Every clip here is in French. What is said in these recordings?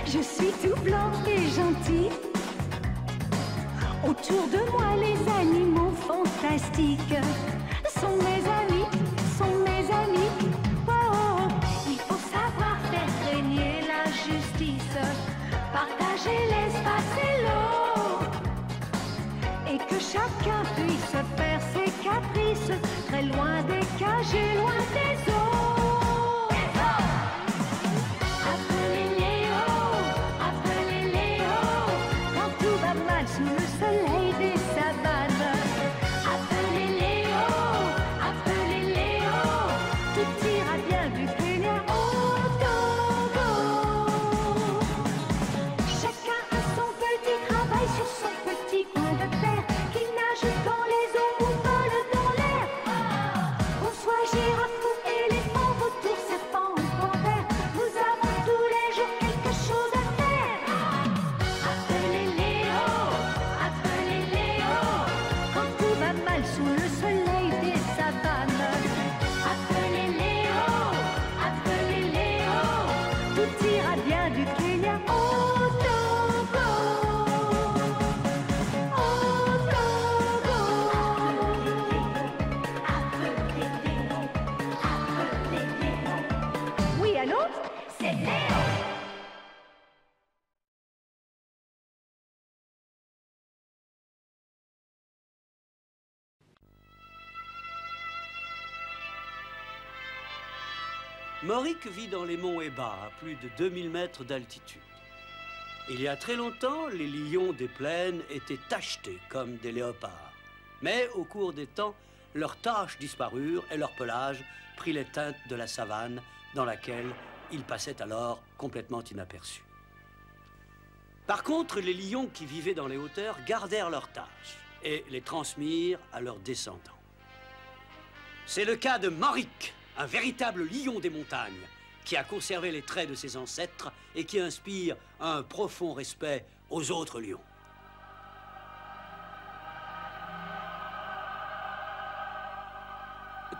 Je suis tout blanc et gentil. Autour de moi, les animaux fantastiques sont mes amis, sont mes amis. Oh, oh. Il faut savoir faire régner la justice, partager l'espace et l'eau, et que chacun puisse faire ses caprices, très loin des cages et loin des eaux. Sous le soleil des savanes, appelez Léo, tout ira bien du Kenya au Togo. Chacun a son petit travail sur son petit coin de terre, qui nage dans les eaux ou vole dans l'air. Qu'on soit girafe ou éléphant, vautour, serpent ou panthère, nous avons tous les jours quelque chose à faire. Appelez Léo, quand tout va mal sous le soleil des savanes. Appelez Léo, tout ira bien du Kenya au Togo. Au Togo. Appelez Léo. Oui, allô? C'est Léo. Mauric vit dans les monts Eba, à plus de 2000 mètres d'altitude. Il y a très longtemps, les lions des plaines étaient tachetés comme des léopards. Mais au cours des temps, leurs taches disparurent et leur pelage prit les teintes de la savane dans laquelle ils passaient alors complètement inaperçus. Par contre, les lions qui vivaient dans les hauteurs gardèrent leurs taches et les transmirent à leurs descendants. C'est le cas de Mauric, un véritable lion des montagnes, qui a conservé les traits de ses ancêtres et qui inspire un profond respect aux autres lions.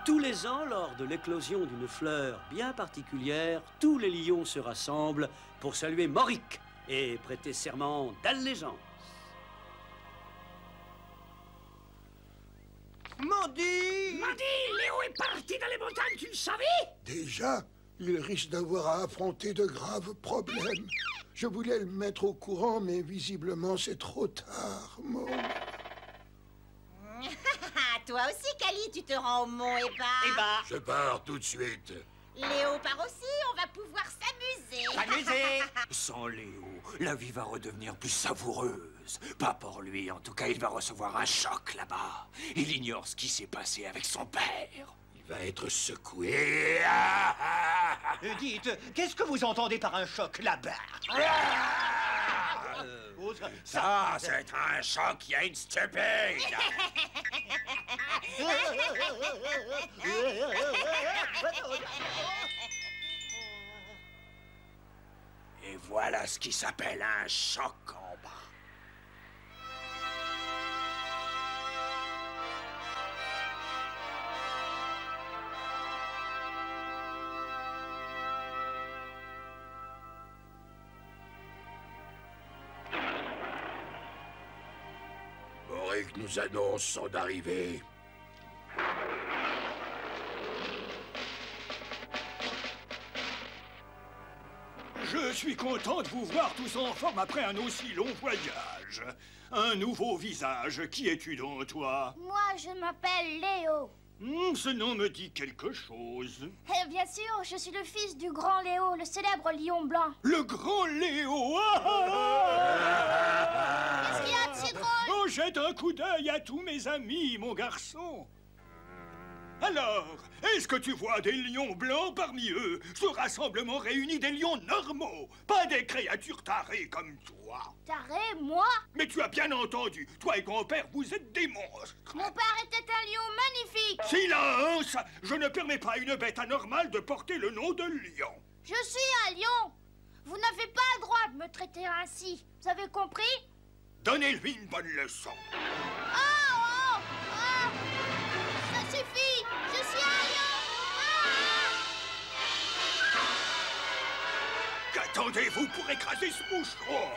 Tous les ans, lors de l'éclosion d'une fleur bien particulière, tous les lions se rassemblent pour saluer Mauric et prêter serment d'allégeance. Mandy! Léo est parti dans les montagnes, tu le savais? Déjà, il risque d'avoir à affronter de graves problèmes. Je voulais le mettre au courant, mais visiblement c'est trop tard, Mo. Toi aussi, Kali, tu te rends au mont Eba. Je pars tout de suite. Léo part aussi, on va pouvoir s'amuser. S'amuser! Sans Léo, la vie va redevenir plus savoureuse. Pas pour lui, en tout cas, il va recevoir un choc là-bas. Il ignore ce qui s'est passé avec son père. Il va être secoué. Dites, qu'est-ce que vous entendez par un choc là-bas? Ça, c'est un choc qui a une stupide. Et voilà ce qui s'appelle un choc en bas. Mauric nous annonce son arrivée. Je suis content de vous voir tous en forme après un aussi long voyage. Un nouveau visage. Qui es-tu donc, toi? Moi, je m'appelle Léo. Ce nom me dit quelque chose. Eh bien sûr, je suis le fils du grand Léo, le célèbre lion blanc. Le grand Léo! Qu'est-ce qu'il y a de si drôle? Oh, jette un coup d'œil à tous mes amis, mon garçon. Alors, est-ce que tu vois des lions blancs parmi eux? Ce rassemblement réunit des lions normaux, pas des créatures tarées comme toi. Taré, moi? Mais tu as bien entendu, toi et ton père, vous êtes des monstres. Mon père était un lion magnifique. Silence! Je ne permets pas à une bête anormale de porter le nom de lion. Je suis un lion. Vous n'avez pas le droit de me traiter ainsi. Vous avez compris? Donnez-lui une bonne leçon. Ça suffit! Je suis un lion! Qu'attendez-vous pour écraser ce moucheron?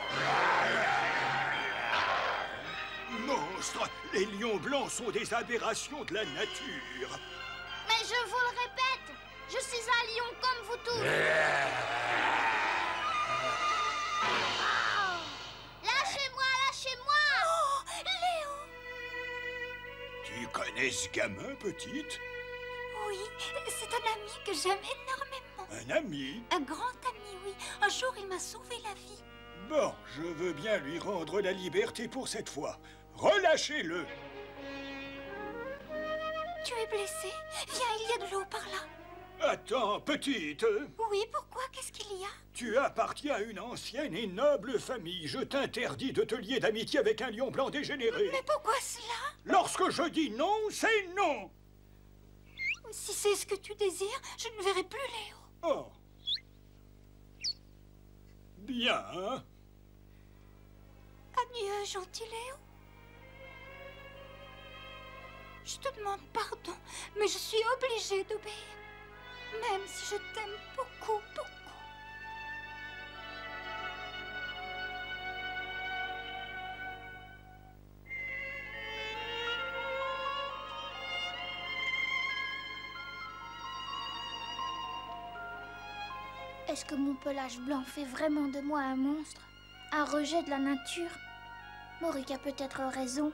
Monstre, les lions blancs sont des aberrations de la nature. Mais je vous le répète, je suis un lion comme vous tous. Oh, lâchez-moi, lâchez-moi. Oh, Léo! Tu connais ce gamin, petite? Oui, c'est un ami que j'aime énormément. Un ami? Un grand ami, oui. Un jour, il m'a sauvé la vie. Bon, je veux bien lui rendre la liberté pour cette fois. Relâchez-le! Tu es blessé? Viens, il y a de l'eau par là. Attends, petite. Oui, pourquoi? Qu'est-ce qu'il y a? Tu appartiens à une ancienne et noble famille. Je t'interdis de te lier d'amitié avec un lion blanc dégénéré. Mais pourquoi cela? Lorsque je dis non, c'est non. Si c'est ce que tu désires, je ne verrai plus Léo. Oh. Bien. Adieu, gentil Léo. Je te demande pardon, mais je suis obligée d'obéir. Même si je t'aime beaucoup, beaucoup. Est-ce que mon pelage blanc fait vraiment de moi un monstre? Un rejet de la nature? Morik a peut-être raison.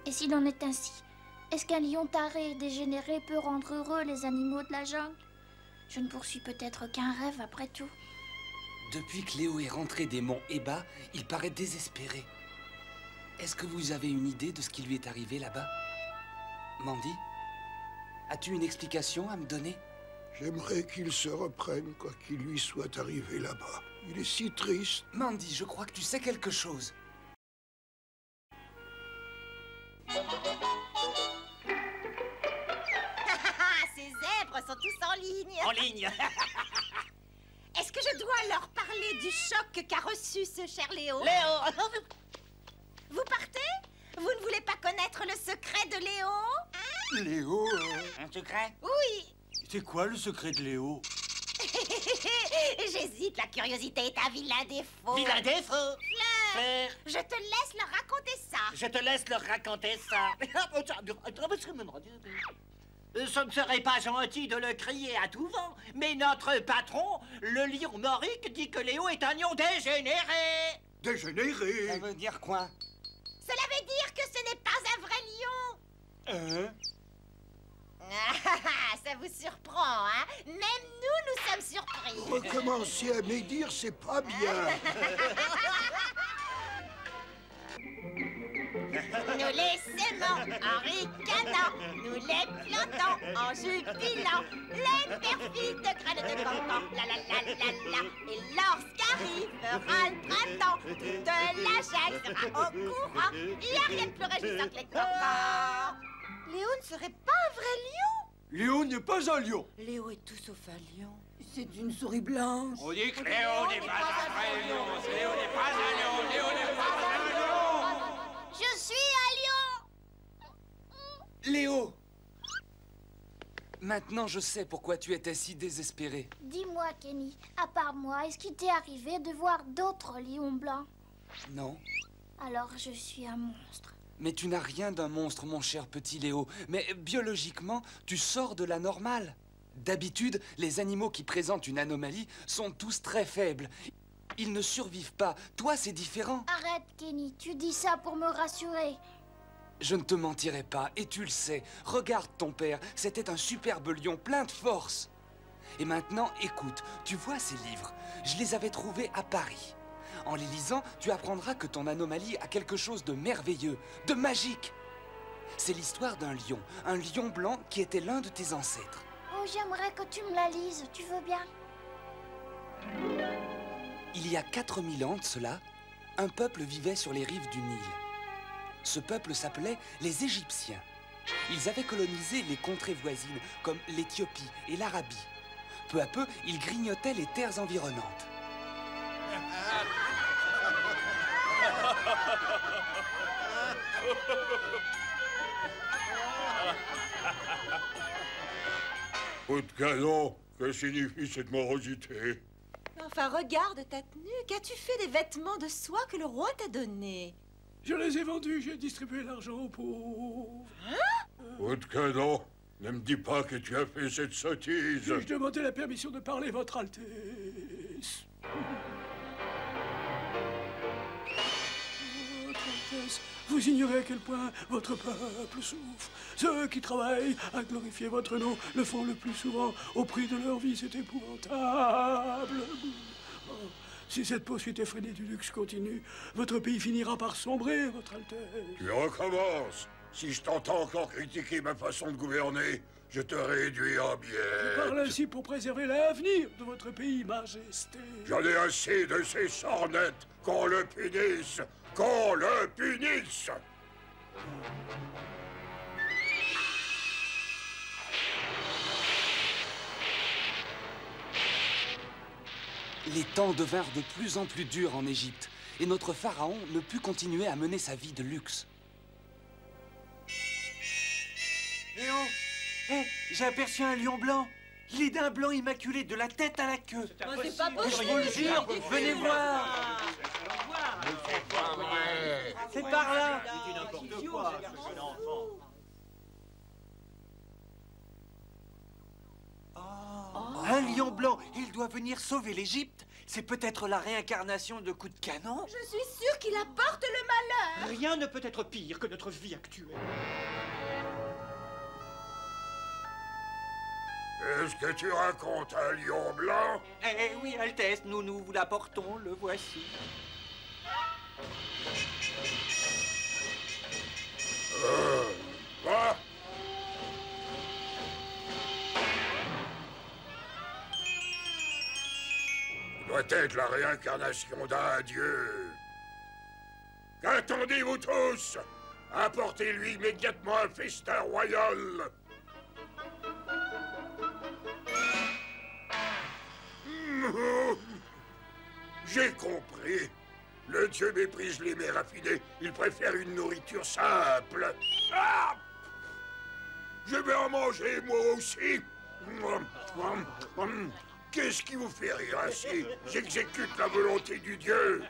Et s'il en est ainsi, est-ce qu'un lion taré et dégénéré peut rendre heureux les animaux de la jungle? Je ne poursuis peut-être qu'un rêve après tout. Depuis que Léo est rentré des monts Eba, il paraît désespéré. Est-ce que vous avez une idée de ce qui lui est arrivé là-bas? Mandy? As-tu une explication à me donner? J'aimerais qu'il se reprenne quoi qu'il lui soit arrivé là-bas. Il est si triste. Mandy, je crois que tu sais quelque chose. Ces zèbres sont tous en ligne. En ligne. Est-ce que je dois leur parler du choc qu'a reçu ce cher Léo? Léo. Vous partez? Vous ne voulez pas connaître le secret de Léo? Léo? Un secret? Oui. C'est quoi le secret de Léo? J'hésite, la curiosité est un vilain défaut. Vilain défaut. Fleur, je te laisse leur raconter ça. Je te laisse leur raconter ça. Ce ne serait pas gentil de le crier à tout vent, mais notre patron, le lion Morik, dit que Léo est un lion dégénéré. Dégénéré? Ça veut dire quoi? Cela veut dire que ce n'est pas un vrai lion. Hein? Ça vous surprend, hein? Même nous sommes surpris. Recommencer à médire, c'est pas bien. Nous les sémons en ricanant, nous les plantons en jubilant, les perfides graines de cancan, la la la la la. Et lorsqu'arrivera le printemps, toute la jungle sera au courant, il n'y a rien de plus réjouissant que les cancans. Léo ne serait pas un vrai lion? Léo n'est pas un lion. Léo est tout sauf un lion. C'est une souris blanche. On dit que Léo n'est pas un vrai lion. Léo n'est pas un lion. Léo n'est pas un lion. Je suis un lion! Léo! Maintenant, je sais pourquoi tu étais si désespéré. Dis-moi, Kenny, à part moi, est-ce qu'il t'est arrivé de voir d'autres lions blancs? Non. Alors je suis un monstre. Mais tu n'as rien d'un monstre, mon cher petit Léo. Mais biologiquement, tu sors de la normale. D'habitude, les animaux qui présentent une anomalie sont tous très faibles. Ils ne survivent pas. Toi, c'est différent. Arrête, Kenny, tu dis ça pour me rassurer. Je ne te mentirai pas, et tu le sais. Regarde ton père, c'était un superbe lion plein de force. Et maintenant, écoute, tu vois ces livres? Je les avais trouvés à Paris. En les lisant, tu apprendras que ton anomalie a quelque chose de merveilleux, de magique. C'est l'histoire d'un lion blanc qui était l'un de tes ancêtres. Oh, j'aimerais que tu me la lises, tu veux bien? Il y a 4000 ans de cela, un peuple vivait sur les rives du Nil. Ce peuple s'appelait les Égyptiens. Ils avaient colonisé les contrées voisines, comme l'Éthiopie et l'Arabie. Peu à peu, ils grignotaient les terres environnantes. Coup de canon, que signifie cette morosité? Enfin, regarde ta tenue. Qu'as-tu fait des vêtements de soie que le roi t'a donnés? Je les ai vendus, j'ai distribué l'argent aux pauvres. Coup de canon, ne me dis pas que tu as fait cette sottise. Je demandais la permission de parler, Votre Altesse. Votre Altesse, vous ignorez à quel point votre peuple souffre. Ceux qui travaillent à glorifier votre nom le font le plus souvent au prix de leur vie. C'est épouvantable. Oh, si cette poursuite effrénée du luxe continue, votre pays finira par sombrer, Votre Altesse. Tu recommences. Si je t'entends encore critiquer ma façon de gouverner, je te réduis en Je miettes. parle ainsi pour préserver l'avenir de votre pays, Majesté. J'en ai assez de ces sornettes. Qu'on le punisse. Qu'on le punisse. Les temps devinrent de plus en plus durs en Égypte, et notre pharaon ne put continuer à mener sa vie de luxe. Eh oh! Eh, j'ai aperçu un lion blanc. Il est d'un blanc immaculé de la tête à la queue. C'est pas possible. Je vous le jure, venez voir. C'est par là. Un lion blanc, il doit venir sauver l'Égypte. C'est peut-être la réincarnation de Coup de Canon. Je suis sûre qu'il apporte le malheur. Rien ne peut être pire que notre vie actuelle. Est-ce que tu racontes un lion blanc? Eh oui, Altesse, nous vous l'apportons, le voici. Quoi? Il doit être la réincarnation d'un dieu. Qu'attendez-vous tous? Apportez-lui immédiatement un festin royal. J'ai compris. Le dieu méprise les mets raffinés. Il préfère une nourriture simple. Ah! Je vais en manger, moi aussi. Qu'est-ce qui vous fait rire ainsi? J'exécute la volonté du dieu.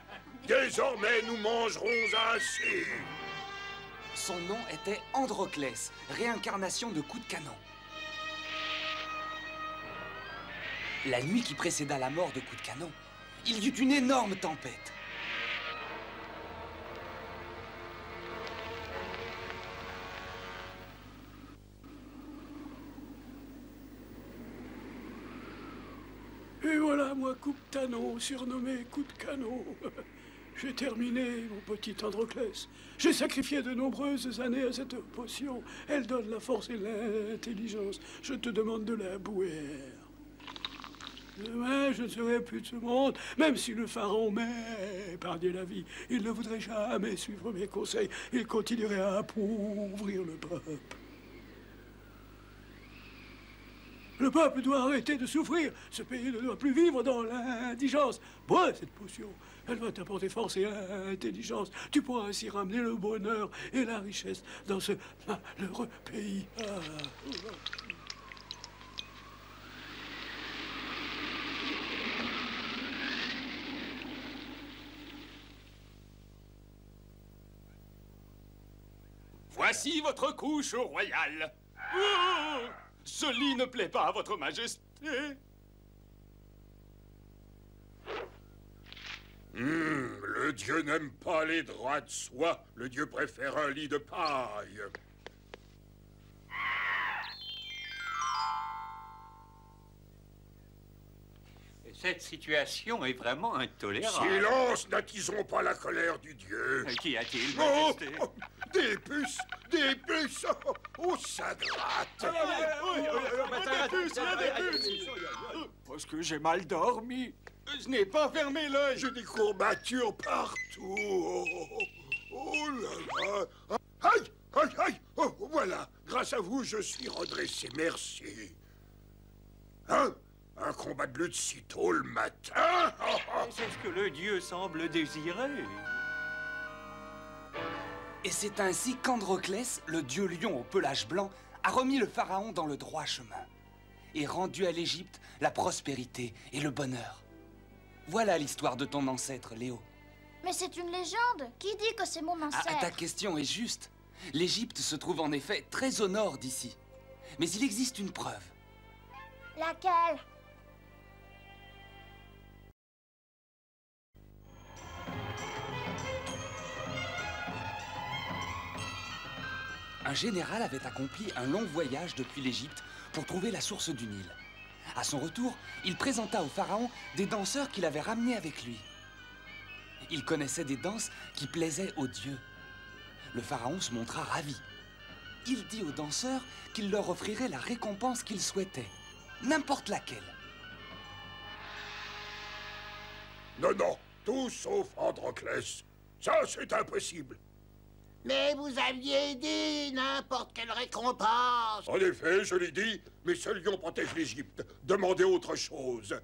Désormais, nous mangerons ainsi. Son nom était Androclès, réincarnation de Coup de Canon. La nuit qui précéda la mort de Coup de Canon, il y eut une énorme tempête. Et voilà, moi, Coup de Canon, surnommé Coup de Canon. J'ai terminé, mon petit Androclès. J'ai sacrifié de nombreuses années à cette potion. Elle donne la force et l'intelligence. Je te demande de la boire. Demain, je ne serai plus de ce monde, même si le pharaon m'épargnait la vie. Il ne voudrait jamais suivre mes conseils. Il continuerait à appauvrir le peuple. Le peuple doit arrêter de souffrir. Ce pays ne doit plus vivre dans l'indigence. Bois cette potion. Elle va t'apporter force et intelligence. Tu pourras ainsi ramener le bonheur et la richesse dans ce malheureux pays. Voici votre couche royale. Oh, ce lit ne plaît pas à votre majesté. Le dieu n'aime pas les draps de soie. Le dieu préfère un lit de paille. Cette situation est vraiment intolérable. Silence, n'attisons pas la colère du dieu. Qu'y a-t-il, Oh, majesté? oh, des puces, des puces. Oh, ça gratte. Parce que j'ai mal dormi. Je n'ai pas fermé l'œil. J'ai des courbatures partout. Oh là là. Aïe, aïe, aïe. Oh, voilà. Grâce à vous, je suis redressé. Merci. Hein? Un combat de lutte si tôt le matin? C'est ce que le dieu semble désirer. Et c'est ainsi qu'Androclès, le dieu lion au pelage blanc, a remis le pharaon dans le droit chemin et rendu à l'Égypte la prospérité et le bonheur. Voilà l'histoire de ton ancêtre, Léo. Mais c'est une légende. Qui dit que c'est mon ancêtre? Ta question est juste. L'Égypte se trouve en effet très au nord d'ici. Mais il existe une preuve. Laquelle? Un général avait accompli un long voyage depuis l'Égypte pour trouver la source du Nil. À son retour, il présenta au pharaon des danseurs qu'il avait ramenés avec lui. Il connaissait des danses qui plaisaient aux dieux. Le pharaon se montra ravi. Il dit aux danseurs qu'il leur offrirait la récompense qu'ils souhaitaient, n'importe laquelle. Non, non, tout sauf Androclès. Ça, c'est impossible. Mais vous aviez dit n'importe quelle récompense. En effet, je l'ai dit, mais ce lion protège l'Égypte. Demandez autre chose.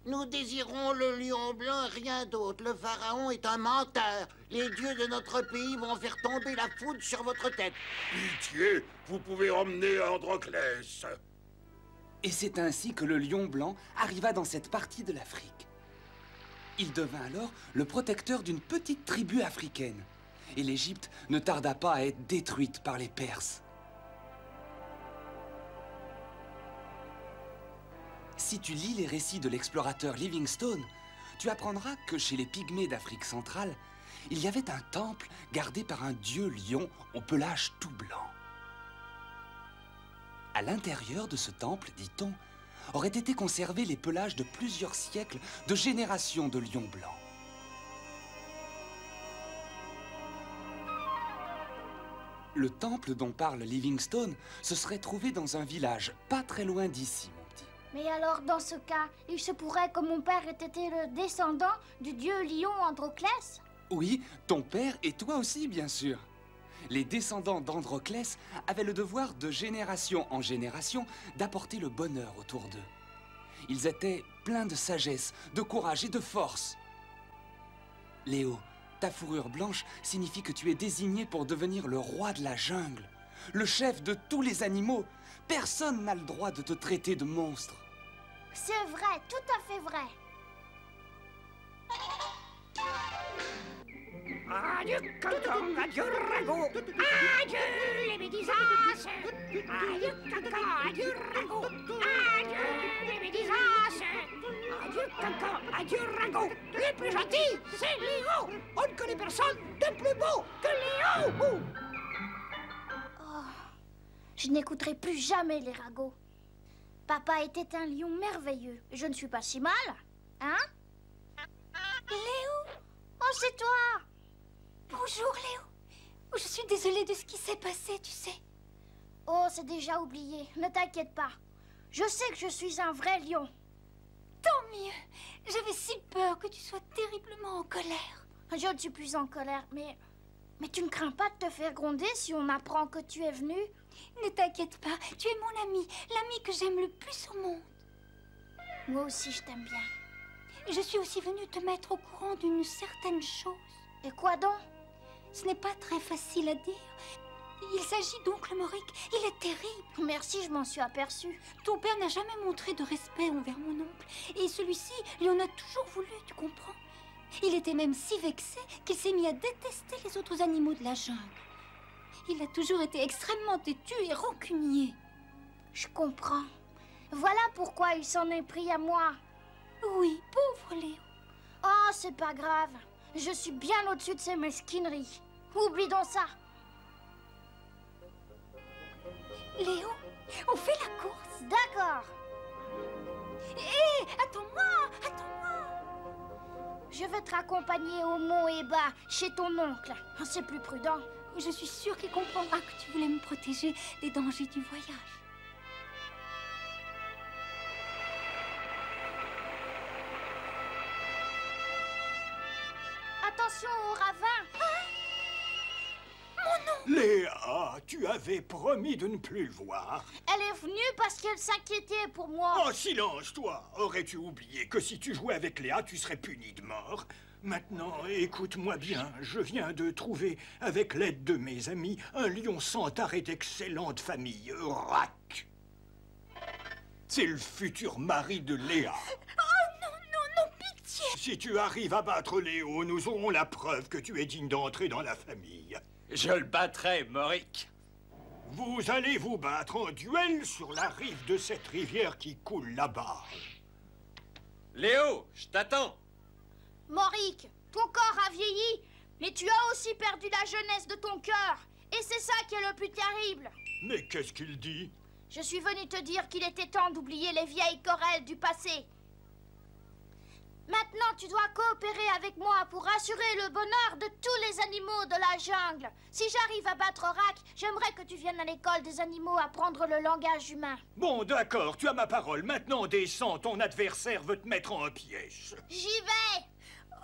Nous désirons le lion blanc et rien d'autre. Le pharaon est un menteur. Les dieux de notre pays vont faire tomber la foudre sur votre tête. Pitié, vous pouvez emmener Androclès. Et c'est ainsi que le lion blanc arriva dans cette partie de l'Afrique. Il devint alors le protecteur d'une petite tribu africaine. Et l'Égypte ne tarda pas à être détruite par les Perses. Si tu lis les récits de l'explorateur Livingstone, tu apprendras que chez les Pygmées d'Afrique centrale, il y avait un temple gardé par un dieu lion au pelage tout blanc. À l'intérieur de ce temple, dit-on, auraient été conservés les pelages de plusieurs siècles de générations de lions blancs. Le temple dont parle Livingstone se serait trouvé dans un village pas très loin d'ici, mon petit. Mais alors, dans ce cas, il se pourrait que mon père ait été le descendant du dieu lion Androclès? Oui, ton père et toi aussi, bien sûr. Les descendants d'Androclès avaient le devoir de génération en génération d'apporter le bonheur autour d'eux. Ils étaient pleins de sagesse, de courage et de force. Léo, ta fourrure blanche signifie que tu es désigné pour devenir le roi de la jungle, le chef de tous les animaux. Personne n'a le droit de te traiter de monstre. C'est vrai, tout à fait vrai. Adieu, cancan, adieu, ragot. Adieu, les médisances. Adieu, cancan, adieu, ragot. Adieu, les médisances. Adieu, cancan, adieu, ragot. Les plus gentils, c'est Léo. On ne connaît personne de plus beau que Léo. Oh, je n'écouterai plus jamais les ragots. Papa était un lion merveilleux. Je ne suis pas si mal, hein? Léo? Oh, c'est toi! Bonjour, Léo. Je suis désolée de ce qui s'est passé, tu sais. Oh, c'est déjà oublié. Ne t'inquiète pas. Je sais que je suis un vrai lion. Tant mieux. J'avais si peur que tu sois terriblement en colère. Je ne suis plus en colère, mais tu ne crains pas de te faire gronder si on apprend que tu es venu? Ne t'inquiète pas, tu es mon ami, l'ami que j'aime le plus au monde. Moi aussi, je t'aime bien. Je suis aussi venue te mettre au courant d'une certaine chose. Et quoi donc? Ce n'est pas très facile à dire. Il s'agit d'oncle Mauric. Il est terrible. Merci, je m'en suis aperçue. Ton père n'a jamais montré de respect envers mon oncle. Et celui-ci lui en a toujours voulu, tu comprends? Il était même si vexé qu'il s'est mis à détester les autres animaux de la jungle. Il a toujours été extrêmement têtu et rancunier. Je comprends. Voilà pourquoi il s'en est pris à moi. Oui, pauvre Léo. Oh, c'est pas grave. Je suis bien au-dessus de ces mesquineries. Oublie donc ça. Léo, on fait la course. D'accord. Hé, attends-moi, attends-moi. Je vais te raccompagner au mont Eba, chez ton oncle. C'est plus prudent. Je suis sûre qu'il comprendra que tu voulais me protéger des dangers du voyage. Attention au ravin. Mon nom. Léa, tu avais promis de ne plus le voir. Elle est venue parce qu'elle s'inquiétait pour moi. Oh, silence, toi! Aurais-tu oublié que si tu jouais avec Léa, tu serais puni de mort? Maintenant, écoute-moi bien, je viens de trouver, avec l'aide de mes amis, un lion centaure d'excellente famille, Rack. C'est le futur mari de Léa. Oh non, non, non, pitié! Si tu arrives à battre Léo, nous aurons la preuve que tu es digne d'entrer dans la famille. Je le battrai, Moric. Vous allez vous battre en duel sur la rive de cette rivière qui coule là-bas. Léo, je t'attends. Moric, ton corps a vieilli, mais tu as aussi perdu la jeunesse de ton cœur. Et c'est ça qui est le plus terrible. Mais qu'est-ce qu'il dit? Je suis venu te dire qu'il était temps d'oublier les vieilles querelles du passé. Maintenant, tu dois coopérer avec moi pour assurer le bonheur de tous les animaux de la jungle. Si j'arrive à battre Orac, j'aimerais que tu viennes à l'école des animaux apprendre le langage humain. Bon, d'accord, tu as ma parole. Maintenant, descends, ton adversaire veut te mettre en piège. J'y vais. Oh,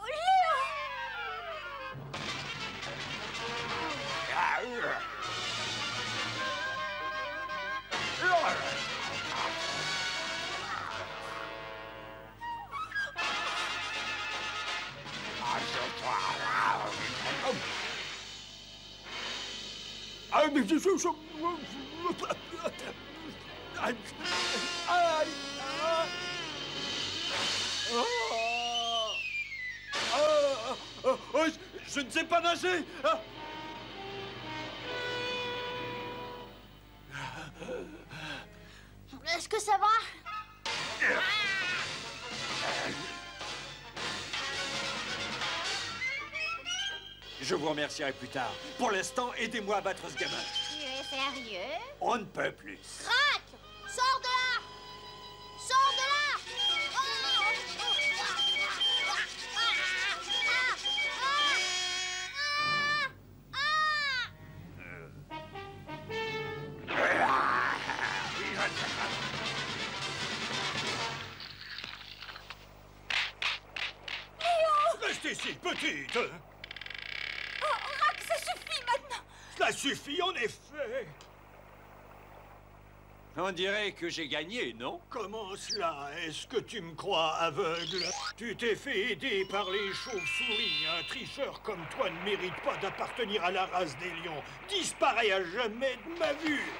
Je ne sais pas nager. Est-ce que ça va? Je vous remercierai plus tard. Pour l'instant, aidez-moi à battre ce gamin. Tu es sérieux? On ne peut plus. Crac! Sors de là! Sors de là! Reste ici, petite. Orac, ça suffit maintenant. Cela suffit, en effet. On dirait que j'ai gagné, non? Comment cela? Est-ce que tu me crois aveugle? Tu t'es fait aider par les chauves-souris. Un tricheur comme toi ne mérite pas d'appartenir à la race des lions. Disparais à jamais de ma vue.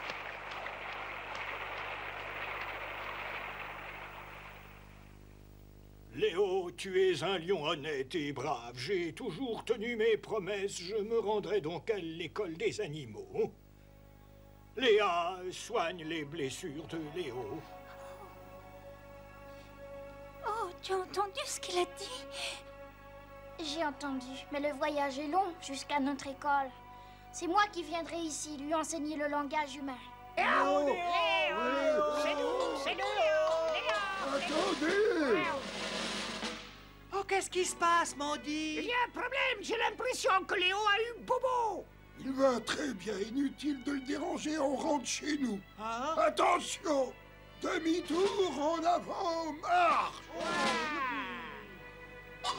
Léo, tu es un lion honnête et brave. J'ai toujours tenu mes promesses. Je me rendrai donc à l'école des animaux. Léa soigne les blessures de Léo. Oh, tu as entendu ce qu'il a dit? J'ai entendu, mais le voyage est long jusqu'à notre école. C'est moi qui viendrai ici lui enseigner le langage humain. Léo! C'est nous! C'est nous, Léo! Attendez! Oh, qu'est-ce qui se passe, Mandy? Il y a un problème, j'ai l'impression que Léo a eu bobo. Il va très bien, inutile de le déranger, on rentre chez nous. Hein? Attention! Demi-tour, en avant, marche! Léo!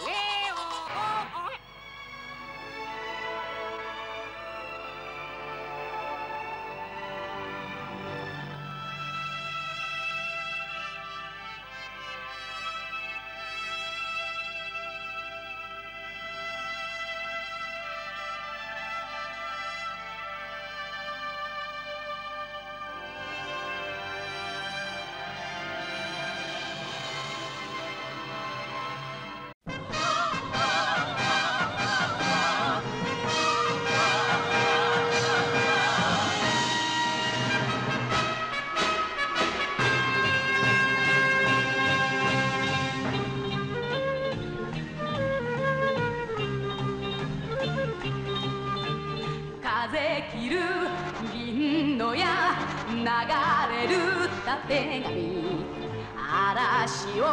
嵐を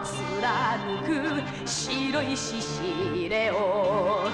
貫く白い獅子レオ